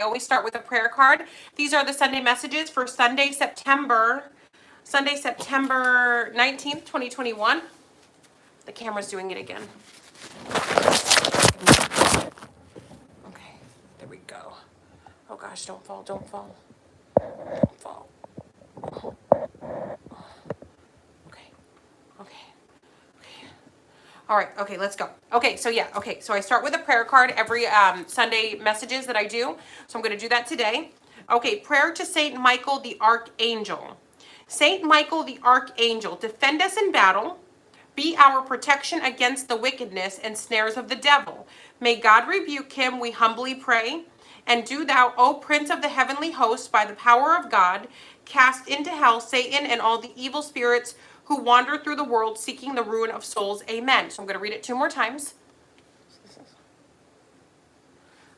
always start with a prayer card. These are the Sunday messages for Sunday, September 19th, 2021. The camera's doing it again. Okay, there we go. Oh gosh, don't fall, don't fall. Don't fall. Okay, okay. All right, okay, let's go. Okay, so yeah, okay, so I start with a prayer card every Sunday messages that I do. So I'm going to do that today. Okay, prayer to Saint Michael the Archangel. Saint Michael the Archangel, defend us in battle. Be our protection against the wickedness and snares of the devil. May God rebuke him, we humbly pray. And do thou, O Prince of the heavenly host, by the power of God, cast into hell Satan and all the evil spirits who wander through the world seeking the ruin of souls. Amen. So I'm going to read it 2 more times.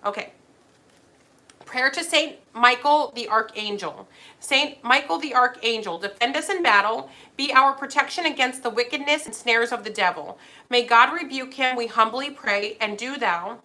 Okay. Prayer to Saint Michael the Archangel. Saint Michael the Archangel, defend us in battle. Be our protection against the wickedness and snares of the devil. May God rebuke him, we humbly pray. And do thou,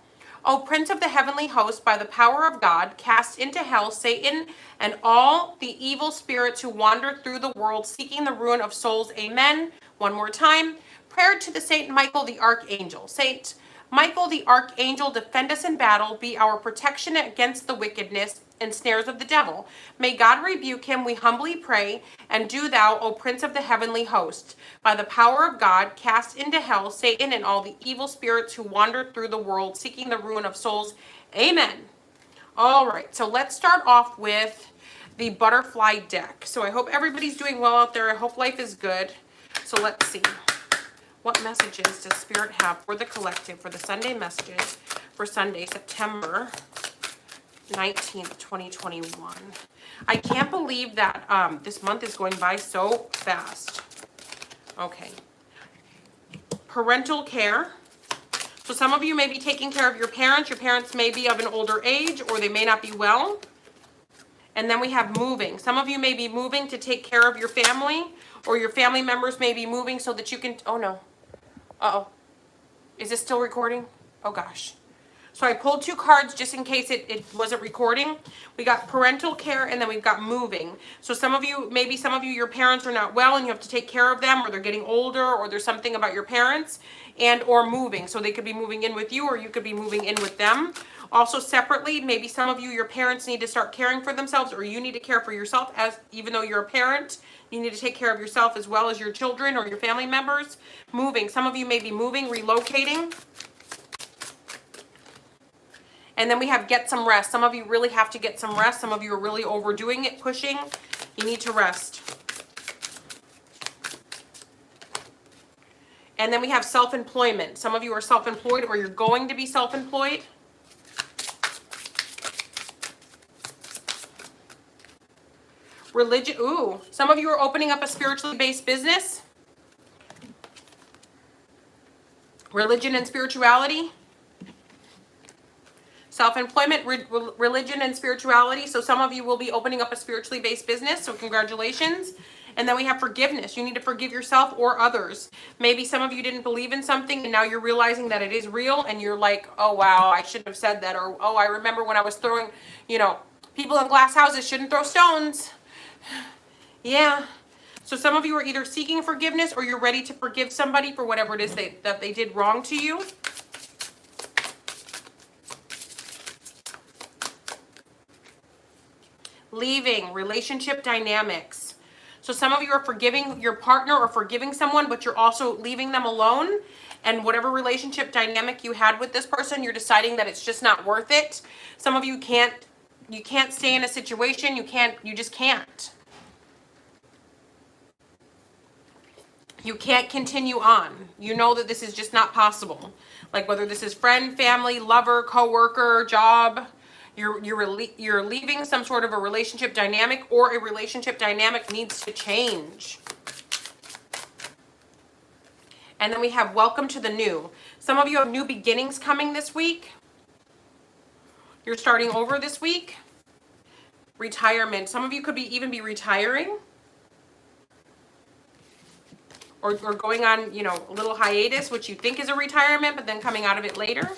O Prince of the heavenly host, by the power of God, cast into hell Satan and all the evil spirits who wander through the world seeking the ruin of souls. Amen. 1 more time. Prayer to the Saint Michael the Archangel. Saint Michael the Archangel, defend us in battle. Be our protection against the wickedness and snares of the devil. May God rebuke him, we humbly pray. And do thou, O Prince of the heavenly host, by the power of God, cast into hell Satan and all the evil spirits who wander through the world seeking the ruin of souls. Amen. All right, so let's start off with the butterfly deck. So I hope everybody's doing well out there. I hope life is good. So let's see. What messages does Spirit have for the collective, for the Sunday messages for Sunday, September 19th, 2021? I can't believe that this month is going by so fast. Okay. Parental care. So some of you may be taking care of your parents. Your parents may be of an older age or they may not be well. And then we have moving. Some of you may be moving to take care of your family, or your family members may be moving so that you can, oh no. Uh-oh. Is this still recording? Oh gosh. So I pulled 2 cards just in case it wasn't recording. We got parental care and then we've got moving. So some of you, maybe some of you, your parents are not well and you have to take care of them, or they're getting older, or there's something about your parents, and or moving. So they could be moving in with you, or you could be moving in with them. Also separately, maybe some of you, your parents need to start caring for themselves, or you need to care for yourself, as even though you're a parent, you need to take care of yourself as well as your children or your family members. Moving. Some of you may be moving, relocating. And then we have get some rest. Some of you really have to get some rest. Some of you are really overdoing it, pushing. You need to rest. And then we have self-employment. Some of you are self-employed, or you're going to be self-employed. Religion. Ooh, some of you are opening up a spiritually based business. Religion and spirituality. Self-employment, religion, and spirituality. So some of you will be opening up a spiritually based business. So congratulations. And then we have forgiveness. You need to forgive yourself or others. Maybe some of you didn't believe in something and now you're realizing that it is real, and you're like, oh, wow, I shouldn't have said that. Or, oh, I remember when I was throwing, you know, people in glass houses shouldn't throw stones. Yeah. So some of you are either seeking forgiveness, or you're ready to forgive somebody for whatever it is that they did wrong to you. Leaving, relationship dynamics. So some of you are forgiving your partner or forgiving someone, but you're also leaving them alone. And whatever relationship dynamic you had with this person, you're deciding that it's just not worth it. Some of you can't stay in a situation. You just can't. You can't continue on. You know that this is just not possible. Like whether this is friend, family, lover, coworker, job, you're leaving some sort of a relationship dynamic, or a relationship dynamic needs to change. And then we have welcome to the new. Some of you have new beginnings coming this week. You're starting over this week. Retirement. Some of you could even be retiring. Or going on, you know, a little hiatus, which you think is a retirement, but then coming out of it later.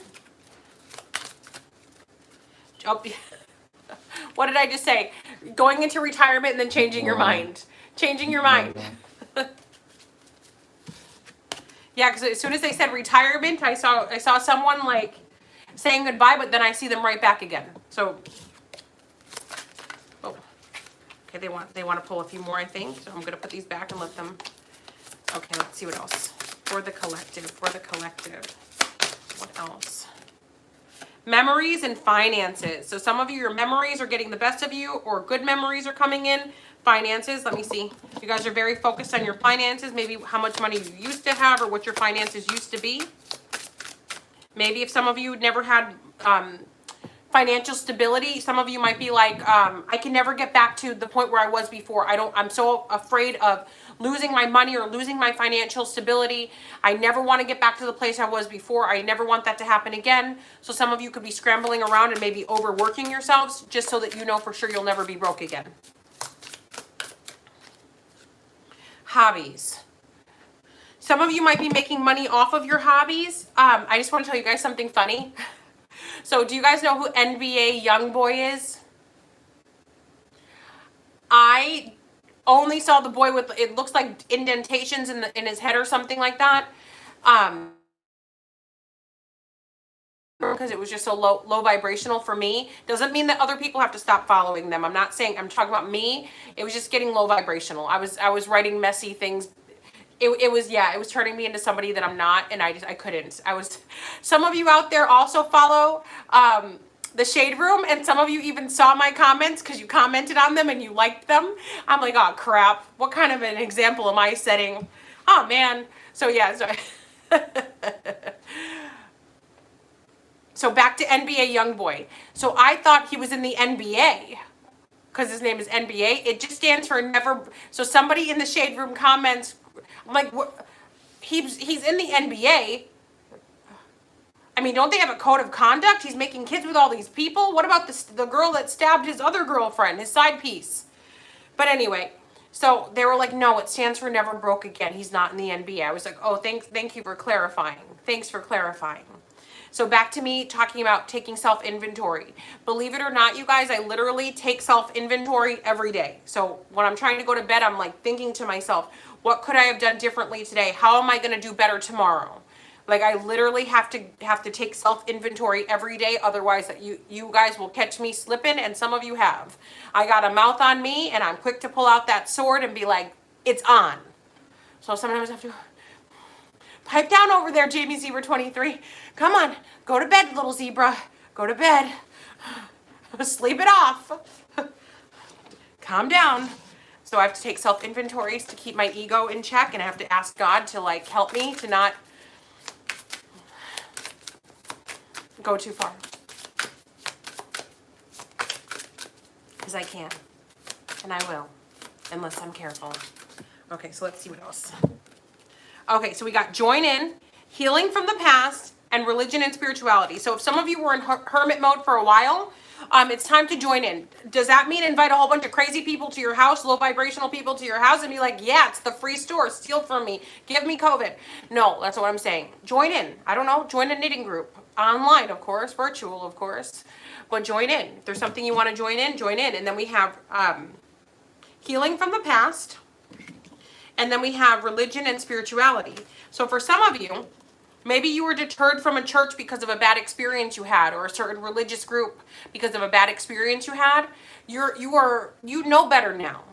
Oh, What did I just say? Going into retirement and then changing your mind. Changing your mind. Yeah, because as soon as they said retirement, I saw someone like saying goodbye, but then I see them right back again. So, oh, okay, they want to pull a few more, I think. So I'm gonna put these back and let them. Okay, let's see what else. For the collective. What else? Memories and finances. So some of you, your memories are getting the best of you, or good memories are coming in. Finances, let me see. You guys are very focused on your finances, maybe how much money you used to have or what your finances used to be. Maybe if some of you never had financial stability, some of you might be like, I can never get back to the point where I was before. I'm so afraid of losing my money or losing my financial stability. I never want to get back to the place I was before. I never want that to happen again. So some of you could be scrambling around and maybe overworking yourselves just so that you know for sure you'll never be broke again. Hobbies. Some of you might be making money off of your hobbies. I just want to tell you guys something funny. So do you guys know who NBA Youngboy is? I only saw the boy with, it looks like indentations in his head or something like that. Because it was just so low vibrational for me. Doesn't mean that other people have to stop following them. I'm not saying, I'm talking about me. It was just getting low vibrational. I was writing messy things. It was turning me into somebody that I'm not, and I couldn't. Some of you out there also follow the Shade Room, and some of you even saw my comments because you commented on them and you liked them. I'm like, oh crap, what kind of an example am I setting? Oh man. So yeah, so back to NBA Youngboy. So I thought he was in the NBA because his name is NBA. It just stands for never. So somebody in the Shade Room comments, I'm like, what? He's in the NBA. I mean, don't they have a code of conduct? He's making kids with all these people. What about the girl that stabbed his other girlfriend, his side piece? But anyway, so they were like, no, it stands for never broke again. He's not in the NBA. I was like, oh, thank you for clarifying. Thanks for clarifying. So back to me talking about taking self-inventory. Believe it or not, you guys, I literally take self-inventory every day. So when I'm trying to go to bed, I'm like thinking to myself, what could I have done differently today? How am I going to do better tomorrow? Like I literally have to take self-inventory every day. Otherwise you guys will catch me slipping, and some of you have. I got a mouth on me and I'm quick to pull out that sword and be like, it's on. So sometimes I have to pipe down over there, Jamie Zebra 23. Come on, go to bed, little zebra. Go to bed. Sleep it off. Calm down. So I have to take self-inventories to keep my ego in check, and I have to ask God to like help me to not go too far. Because I can. And I will. Unless I'm careful. Okay, so let's see what else. Okay, so we got join in, healing from the past, and religion and spirituality. So if some of you were in hermit mode for a while, it's time to join in. Does that mean invite a whole bunch of crazy people to your house, low vibrational people to your house, and be like, yeah, it's the free store, steal from me, give me COVID? No, that's what I'm saying. Join in. I don't know, join a knitting group. Online, of course, virtual, of course. But join in. If there's something you want to join in, join in. And then we have healing from the past. And then we have religion and spirituality. So for some of you, maybe you were deterred from a church because of a bad experience you had, or a certain religious group because of a bad experience you had. You know better now.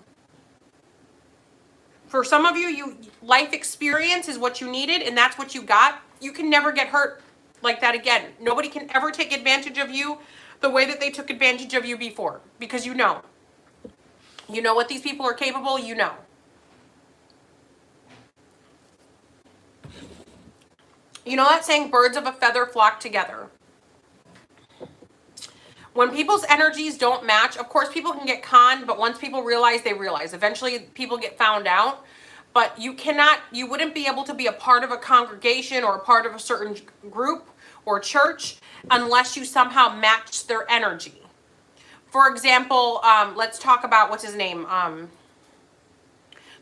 For some of you, life experience is what you needed, and that's what you got. You can never get hurt like that again. Nobody can ever take advantage of you the way that they took advantage of you before, because you know. You know what these people are capable, you know. You know that saying, birds of a feather flock together. When people's energies don't match, of course people can get conned, but once people realize, they realize. Eventually people get found out, but you wouldn't be able to be a part of a congregation or a part of a certain group or church unless you somehow matched their energy. For example, let's talk about, what's his name?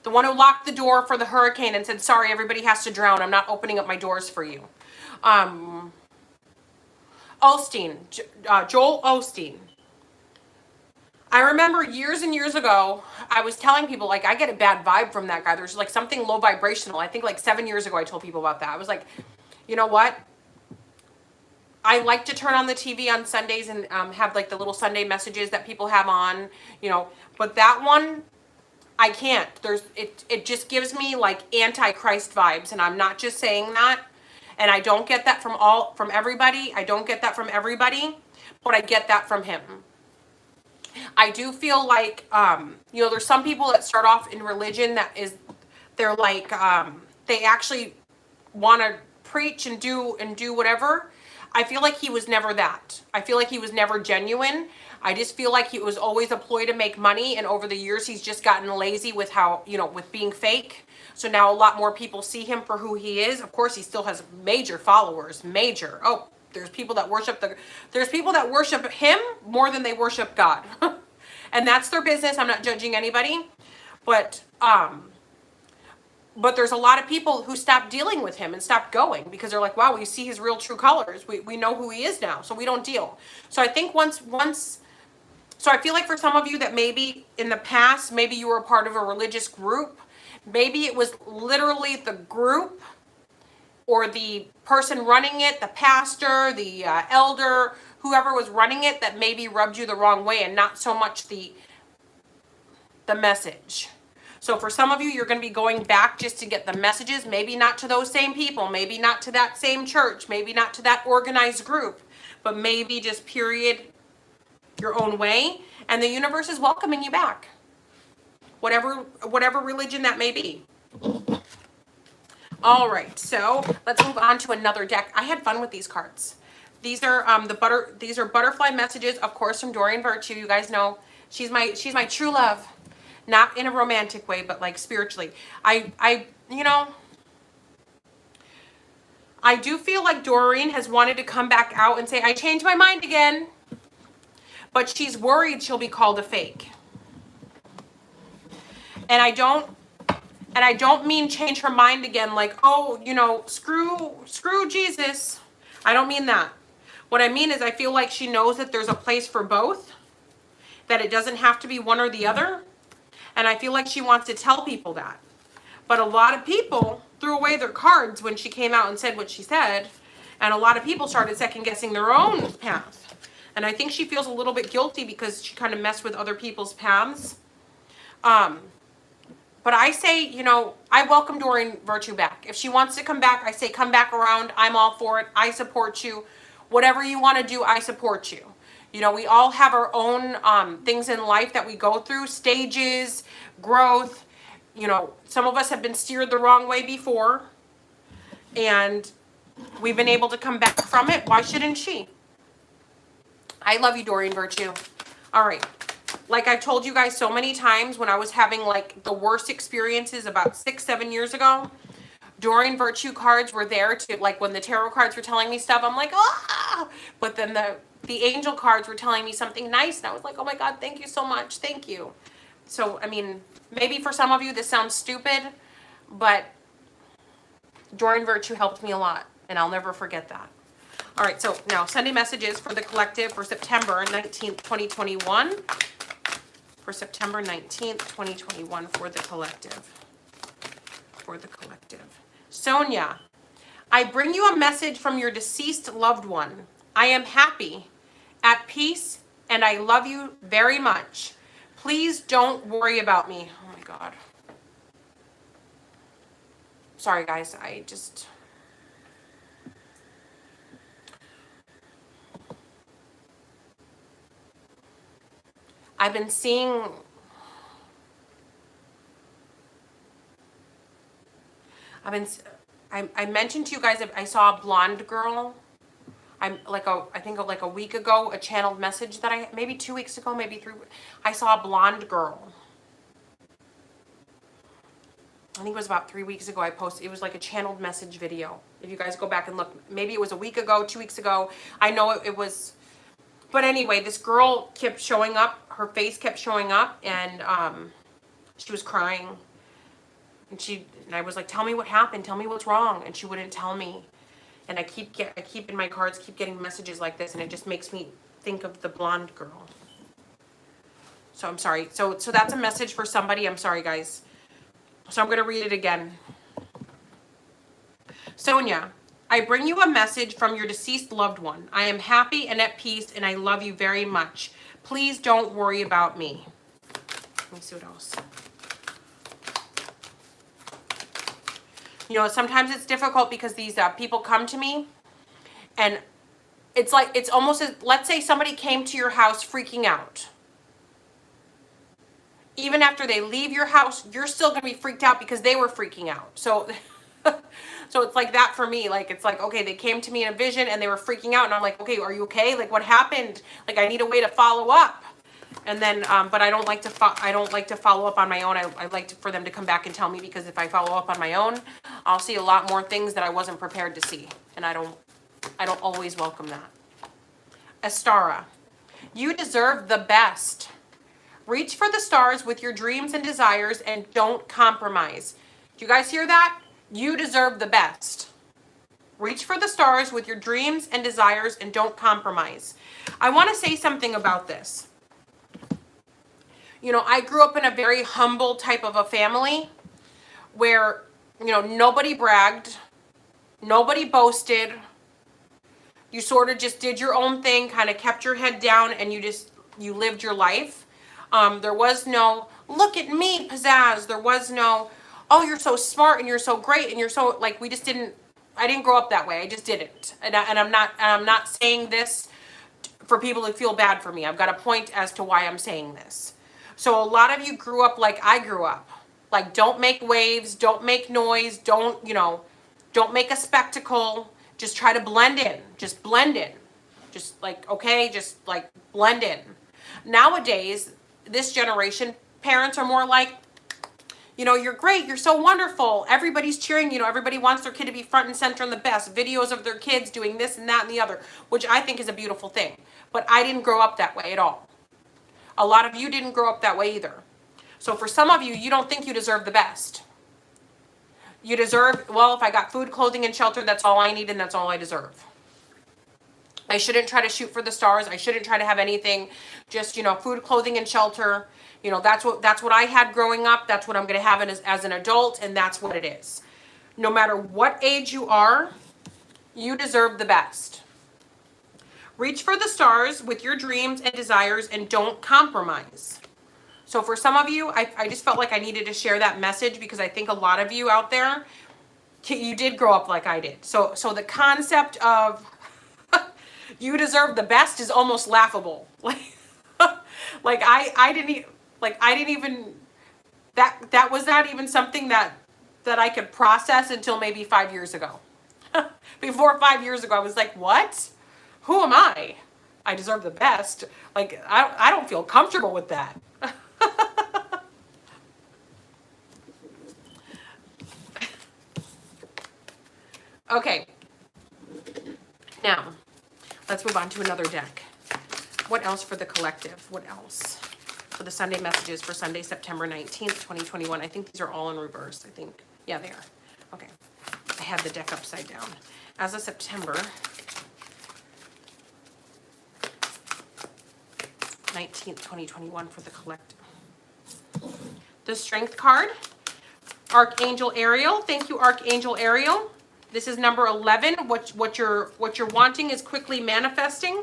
The one who locked the door for the hurricane and said, sorry, everybody has to drown. I'm not opening up my doors for you. Osteen, Joel Osteen. I remember years and years ago, I was telling people, like, I get a bad vibe from that guy. There's like something low vibrational. I think like 7 years ago, I told people about that. I was like, you know what? I like to turn on the TV on Sundays and have like the little Sunday messages that people have on, you know, but that one, I can't. It just gives me like anti-Christ vibes, and I'm not just saying that. And I don't get that from everybody. I don't get that from everybody, but I get that from him. I do feel like, you know, there's some people that start off in religion they're like, they actually want to preach and do whatever. I feel like he was never that. I feel like he was never genuine. I just feel like he was always a ploy to make money. And over the years, he's just gotten lazy with how, you know, with being fake. So now a lot more people see him for who he is. Of course, he still has major followers, major. Oh, there's people that worship him more than they worship God. And that's their business. I'm not judging anybody. But there's a lot of people who stopped dealing with him and stopped going because they're like, wow, we see his real true colors. We know who he is now, so we don't deal. So I think so I feel like for some of you that maybe in the past, maybe you were a part of a religious group. Maybe it was literally the group or the person running it, the pastor, the elder, whoever was running it, that maybe rubbed you the wrong way and not so much the message. So for some of you, you're going to be going back just to get the messages, maybe not to those same people, maybe not to that same church, maybe not to that organized group, but maybe just period your own way. And the universe is welcoming you back. Whatever religion that may be. All right, so let's move on to another deck. I had fun with these cards. These are these are butterfly messages, of course, from Doreen Virtue. You guys know she's my true love, not in a romantic way, but like spiritually. I you know, I do feel like Doreen has wanted to come back out and say, I changed my mind again, but she's worried she'll be called a fake. And I don't mean change her mind again like, oh, you know, screw Jesus. I don't mean that. What I mean is I feel like she knows that there's a place for both, that it doesn't have to be one or the other. And I feel like she wants to tell people that. But a lot of people threw away their cards when she came out and said what she said. And a lot of people started second guessing their own path. And I think she feels a little bit guilty because she kind of messed with other people's paths. But I say, you know, I welcome Doreen Virtue back. If she wants to come back, I say come back around. I'm all for it. I support you. Whatever you want to do, I support you. You know, we all have our own things in life that we go through, stages, growth. You know, some of us have been steered the wrong way before, and we've been able to come back from it. Why shouldn't she? I love you, Doreen Virtue. All right. Like I've told you guys so many times, when I was having like the worst experiences about 6-7 years ago, Doreen Virtue cards were there to, like, when the tarot cards were telling me stuff, I'm like, ah! But then the angel cards were telling me something nice, and I was like, oh my God, thank you so much. Thank you. So, I mean, maybe for some of you this sounds stupid, but Doreen Virtue helped me a lot, and I'll never forget that. All right, so now Sunday messages for the collective for September 19th, 2021. For September 19th, 2021 for the collective. For the collective. Sonia, I bring you a message from your deceased loved one. I am happy, at peace, and I love you very much. Please don't worry about me. Oh my God. Sorry guys, I've been seeing, I mentioned to you guys that I saw a blonde girl. I think like a week ago, a channeled message that maybe 2 weeks ago, maybe 3, I saw a blonde girl. I think it was about 3 weeks ago I posted, it was like a channeled message video. If you guys go back and look, maybe it was a week ago, 2 weeks ago. I know it was, but anyway, this girl kept showing up, her face kept showing up, and she was crying. And I was like, tell me what happened, tell me what's wrong, and she wouldn't tell me. And I keep in my cards, keep getting messages like this, and it just makes me think of the blonde girl. So I'm sorry. So that's a message for somebody. I'm sorry, guys. So I'm going to read it again. Sonia, I bring you a message from your deceased loved one. I am happy and at peace, and I love you very much. Please don't worry about me. Let me see what else. You know, sometimes it's difficult because these people come to me, and it's like, it's almost as, let's say somebody came to your house freaking out. Even after they leave your house, you're still going to be freaked out because they were freaking out. So, so it's like that for me. Like, it's like, okay, they came to me in a vision and they were freaking out. And I'm like, okay, are you okay? Like, what happened? Like, I need a way to follow up. And then, but I don't like to follow up on my own. I like for them to come back and tell me, because if I follow up on my own, I'll see a lot more things that I wasn't prepared to see. And I don't always welcome that. Astara, you deserve the best. Reach for the stars with your dreams and desires and don't compromise. Do you guys hear that? You deserve the best. Reach for the stars with your dreams and desires and don't compromise. I want to say something about this. You know, I grew up in a very humble type of a family where, you know, nobody bragged, nobody boasted. You sort of just did your own thing, kind of kept your head down, and you lived your life. There was no, look at me, pizzazz. There was no, oh, you're so smart and you're so great and you're so, like, I didn't grow up that way. I just didn't. And I'm not saying this for people who feel bad for me. I've got a point as to why I'm saying this. So a lot of you grew up like I grew up. Like, don't make waves, don't make noise, don't make a spectacle. Just try to blend in. Just blend in. Just like, okay, just like blend in. Nowadays, this generation, parents are more like, you know, you're great, you're so wonderful. Everybody's cheering, you know, everybody wants their kid to be front and center and the best. Videos of their kids doing this and that and the other, which I think is a beautiful thing. But I didn't grow up that way at all. A lot of you didn't grow up that way either. So for some of you, you don't think you deserve the best. You deserve, well, if I got food, clothing, and shelter, that's all I need and that's all I deserve. I shouldn't try to shoot for the stars. I shouldn't try to have anything. Just, you know, food, clothing, and shelter. You know, that's what I had growing up. That's what I'm going to have as an adult, and that's what it is. No matter what age you are, you deserve the best. Reach for the stars with your dreams and desires and don't compromise. So for some of you, I just felt like I needed to share that message because I think a lot of you out there, you did grow up like I did. So the concept of you deserve the best is almost laughable. Like I didn't even that was not even something that I could process until maybe 5 years ago. Before 5 years ago, I was like, what? Who am I? I deserve the best. Like, I don't feel comfortable with that. Okay. Now, let's move on to another deck. What else for the collective? What else for the Sunday messages for Sunday, September 19th, 2021? I think these are all in reverse, I think. Yeah, they are. Okay. I had the deck upside down. As of September 19th, 2021 for the collective. The Strength card, Archangel Ariel. Thank you, Archangel Ariel. This is number 11. What you're wanting is quickly manifesting.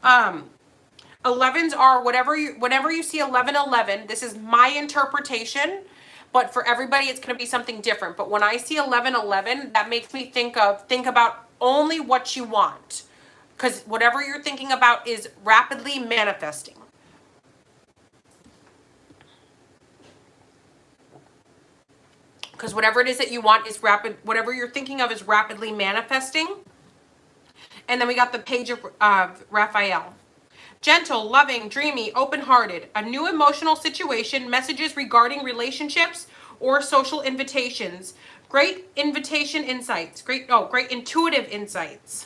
11s are whenever you see 1111. This is my interpretation, but for everybody it's going to be something different. But when I see 1111, that makes me think about only what you want. Because whatever you're thinking about is rapidly manifesting. Because whatever it is that you want is whatever you're thinking of is rapidly manifesting. And then we got the page of Raphael. Gentle, loving, dreamy, open-hearted. A new emotional situation, messages regarding relationships or social invitations. Great invitation insights. Great intuitive insights.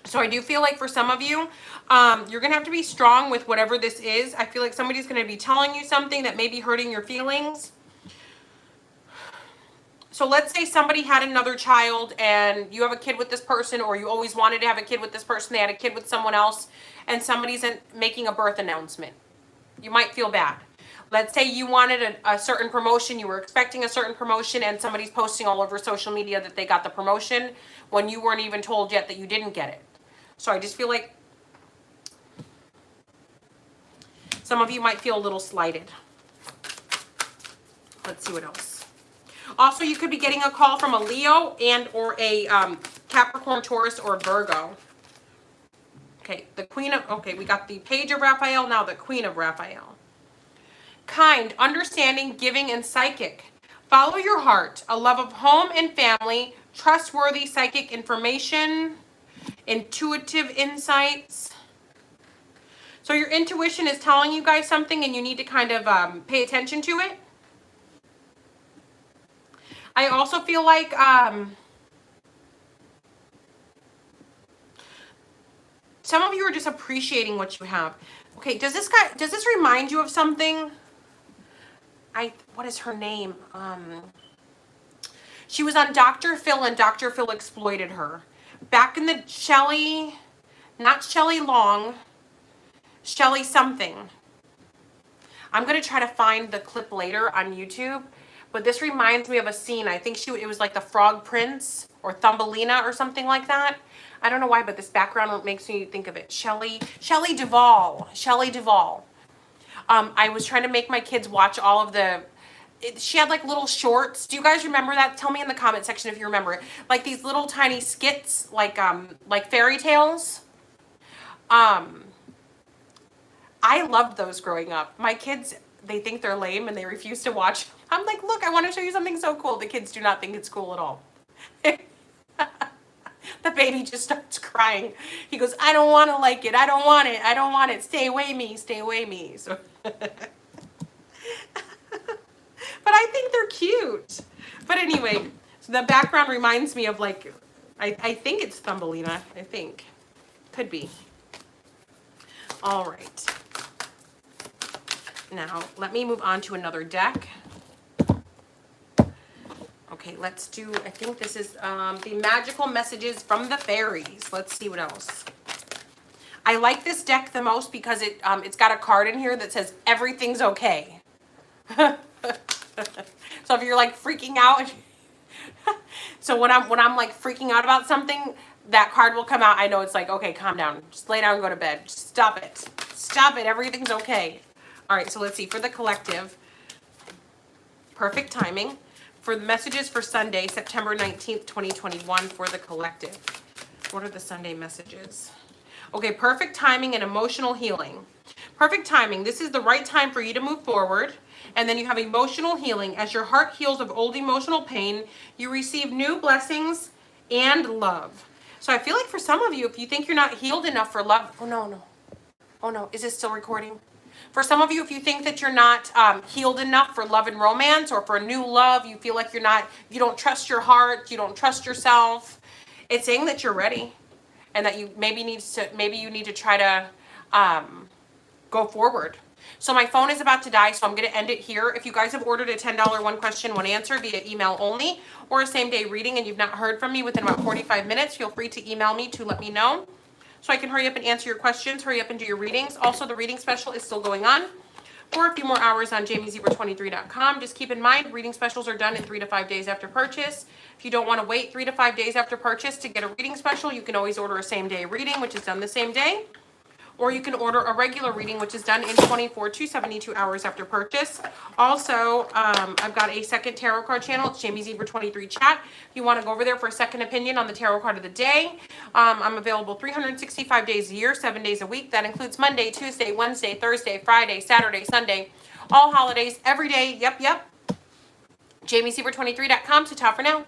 So I do feel like for some of you, you're going to have to be strong with whatever this is. I feel like somebody's going to be telling you something that may be hurting your feelings. So let's say somebody had another child and you have a kid with this person, or you always wanted to have a kid with this person, they had a kid with someone else, and somebody's making a birth announcement. You might feel bad. Let's say you wanted a certain promotion, you were expecting a certain promotion, and somebody's posting all over social media that they got the promotion when you weren't even told yet that you didn't get it. So I just feel like some of you might feel a little slighted. Let's see what else. Also, you could be getting a call from a Leo and or a Capricorn, Taurus, or Virgo. Okay, the Queen of, okay, we got the Page of Raphael, now the Queen of Raphael. Kind, understanding, giving, and psychic. Follow your heart, a love of home and family, trustworthy psychic information, intuitive insights. So your intuition is telling you guys something and you need to kind of pay attention to it. I also feel like some of you are just appreciating what you have. Okay, does this remind you of something? What is her name? She was on Dr. Phil and Dr. Phil exploited her. Back in the Shelley, not Shelley Long, Shelley something. I'm going to try to find the clip later on YouTube, but this reminds me of a scene. I think it was like the Frog Prince or Thumbelina or something like that. I don't know why, but this background makes me think of it. Shelley Duvall. Shelley Duvall. I was trying to make my kids watch all of she had like little shorts. Do you guys remember that? Tell me in the comment section if you remember it. Like these little tiny skits, like fairy tales. I loved those growing up. My kids, they think they're lame and they refuse to watch. I'm like, look, I want to show you something so cool. The kids do not think it's cool at all. The baby just starts crying. He goes, I don't want to like it. I don't want it. I don't want it. Stay away me. Stay away me. So but I think they're cute. But anyway, so the background reminds me of like, I think it's Thumbelina. I think. Could be. All right. Now, let me move on to another deck. Okay, let's do, I think this is the magical messages from the fairies. Let's see what else. I like this deck the most because it's got a card in here that says everything's okay. So if you're like freaking out, so when I'm like freaking out about something, that card will come out. I know it's like, okay, calm down. Just lay down and go to bed. Just stop it. Stop it. Everything's okay. All right, so let's see. For the collective, perfect timing. For the messages for Sunday, September 19th, 2021 for the collective. What are the Sunday messages? Okay, perfect timing and emotional healing. Perfect timing. This is the right time for you to move forward. And then you have emotional healing. As your heart heals of old emotional pain, you receive new blessings and love. So I feel like for some of you, if you think you're not healed enough for love, oh no. Oh no, is this still recording? For some of you, if you think that you're not healed enough for love and romance, or for a new love, you feel like you don't trust your heart, you don't trust yourself, it's saying that you're ready, and that you maybe you need to try to go forward. So my phone is about to die, so I'm going to end it here. If you guys have ordered a $10 one question, one answer via email only, or a same day reading, and you've not heard from me within about 45 minutes, feel free to email me to let me know, so I can hurry up and answer your questions, hurry up and do your readings. Also, the reading special is still going on for a few more hours on jamiezebra23.com. Just keep in mind, reading specials are done in 3 to 5 days after purchase. If you don't want to wait 3 to 5 days after purchase to get a reading special, you can always order a same-day reading, which is done the same day. Or you can order a regular reading, which is done in 24 to 72 hours after purchase. Also, I've got a second tarot card channel. It's jamiezebra23 chat. If you want to go over there for a second opinion on the tarot card of the day, I'm available 365 days a year, 7 days a week. That includes Monday, Tuesday, Wednesday, Thursday, Friday, Saturday, Sunday, all holidays, every day. Yep. jamiezebra23.com. So, ciao for now.